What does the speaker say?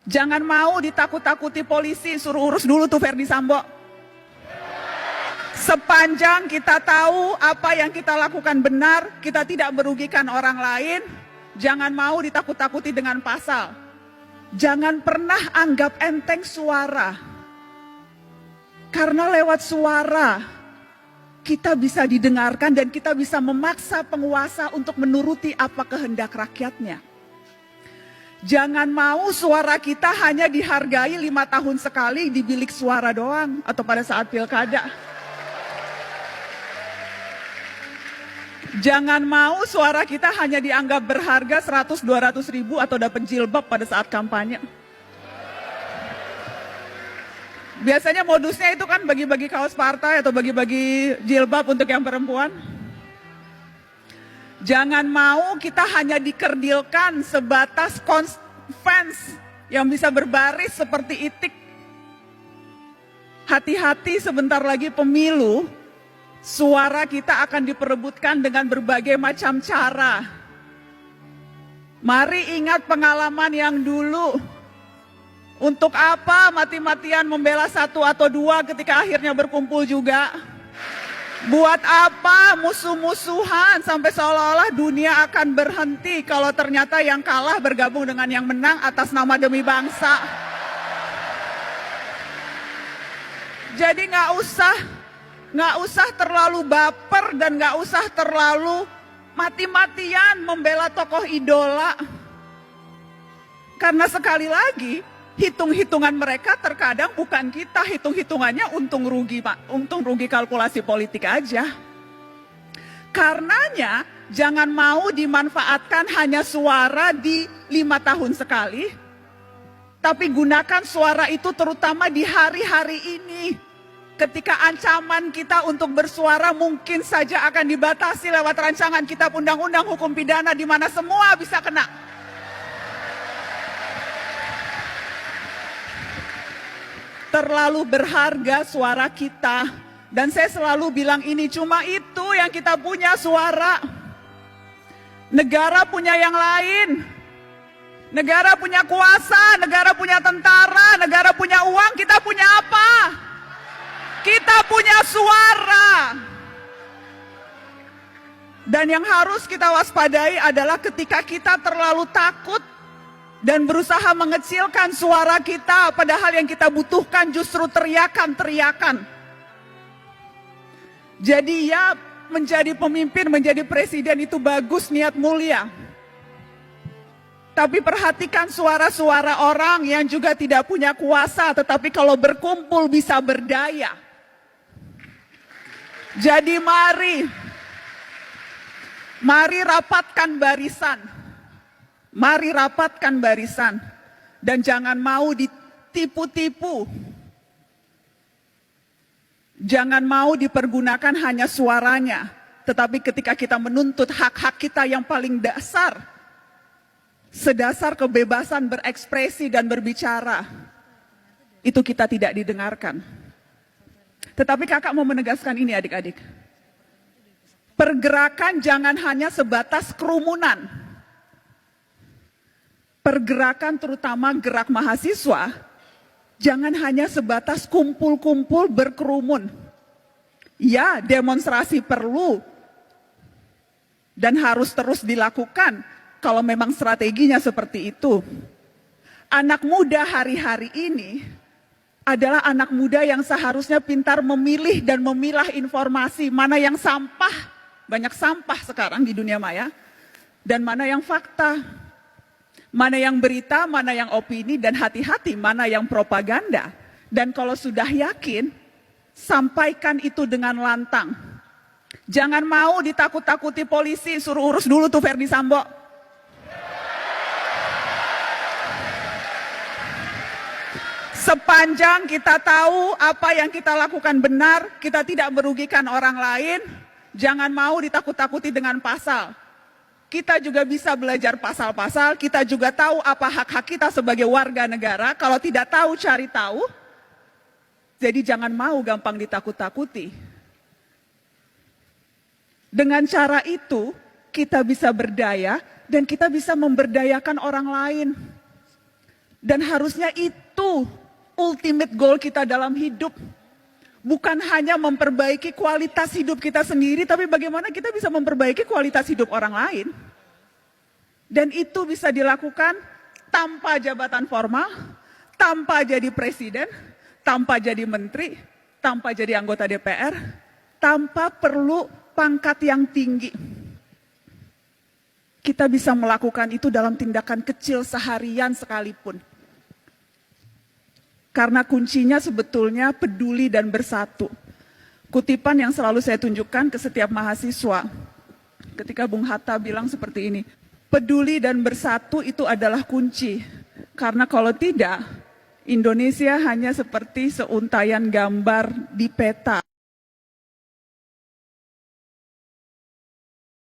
Jangan mau ditakut-takuti polisi, suruh urus dulu tuh Verdi Sambo. Sepanjang kita tahu apa yang kita lakukan benar, kita tidak merugikan orang lain, jangan mau ditakut-takuti dengan pasal. Jangan pernah anggap enteng suara. Karena lewat suara, kita bisa didengarkan dan kita bisa memaksa penguasa untuk menuruti apa kehendak rakyatnya. Jangan mau suara kita hanya dihargai 5 tahun sekali di bilik suara doang atau pada saat pilkada. Jangan mau suara kita hanya dianggap berharga 100-200 ribu atau dapat jilbab pada saat kampanye. Biasanya modusnya itu kan bagi-bagi kaos partai atau bagi-bagi jilbab untuk yang perempuan. Jangan mau kita hanya dikerdilkan sebatas fans yang bisa berbaris seperti itik. Hati-hati, sebentar lagi pemilu, suara kita akan diperebutkan dengan berbagai macam cara. Mari ingat pengalaman yang dulu. Untuk apa mati-matian membela 1 atau 2 ketika akhirnya berkumpul juga? Buat apa musuh-musuhan sampai seolah-olah dunia akan berhenti kalau ternyata yang kalah bergabung dengan yang menang atas nama demi bangsa. Jadi nggak usah terlalu baper dan nggak usah terlalu mati-matian membela tokoh idola. Karena sekali lagi, hitung-hitungan mereka terkadang bukan kita, hitung-hitungannya untung rugi, Pak. Untung rugi kalkulasi politik aja. Karenanya jangan mau dimanfaatkan hanya suara di 5 tahun sekali, tapi gunakan suara itu terutama di hari-hari ini. Ketika ancaman kita untuk bersuara mungkin saja akan dibatasi lewat rancangan kitab undang-undang hukum pidana di mana semua bisa kena. Terlalu berharga suara kita. Dan saya selalu bilang ini, cuma itu yang kita punya, suara. Negara punya yang lain. Negara punya kuasa, negara punya tentara, negara punya uang, kita punya apa? Kita punya suara. Dan yang harus kita waspadai adalah ketika kita terlalu takut dan berusaha mengecilkan suara kita, padahal yang kita butuhkan justru teriakan-teriakan. Jadi ya, menjadi pemimpin, menjadi presiden itu bagus, niat mulia. Tapi perhatikan suara-suara orang yang juga tidak punya kuasa, tetapi kalau berkumpul bisa berdaya. Jadi mari rapatkan barisan. Mari rapatkan barisan dan jangan mau ditipu-tipu. Jangan mau dipergunakan hanya suaranya, tetapi ketika kita menuntut hak-hak kita yang paling dasar, sedasar kebebasan berekspresi dan berbicara, itu kita tidak didengarkan. Tetapi kakak mau menegaskan ini adik-adik. Pergerakan jangan hanya sebatas kerumunan. Pergerakan terutama gerak mahasiswa, jangan hanya sebatas kumpul-kumpul berkerumun. Ya, demonstrasi perlu dan harus terus dilakukan kalau memang strateginya seperti itu. Anak muda hari-hari ini adalah anak muda yang seharusnya pintar memilih dan memilah informasi, mana yang sampah, banyak sampah sekarang di dunia maya, dan mana yang fakta. Mana yang berita, mana yang opini, dan hati-hati mana yang propaganda. Dan kalau sudah yakin, sampaikan itu dengan lantang. Jangan mau ditakut-takuti polisi, suruh urus dulu tuh Verdi Sambo. Sepanjang kita tahu apa yang kita lakukan benar, kita tidak merugikan orang lain, jangan mau ditakut-takuti dengan pasal. Kita juga bisa belajar pasal-pasal, kita juga tahu apa hak-hak kita sebagai warga negara. Kalau tidak tahu, cari tahu. Jadi jangan mau gampang ditakut-takuti. Dengan cara itu, kita bisa berdaya dan kita bisa memberdayakan orang lain. Dan harusnya itu ultimate goal kita dalam hidup. Bukan hanya memperbaiki kualitas hidup kita sendiri, tapi bagaimana kita bisa memperbaiki kualitas hidup orang lain. Dan itu bisa dilakukan tanpa jabatan formal, tanpa jadi presiden, tanpa jadi menteri, tanpa jadi anggota DPR, tanpa perlu pangkat yang tinggi. Kita bisa melakukan itu dalam tindakan kecil seharian sekalipun. Karena kuncinya sebetulnya peduli dan bersatu. Kutipan yang selalu saya tunjukkan ke setiap mahasiswa. Ketika Bung Hatta bilang seperti ini, peduli dan bersatu itu adalah kunci. Karena kalau tidak, Indonesia hanya seperti seuntaian gambar di peta.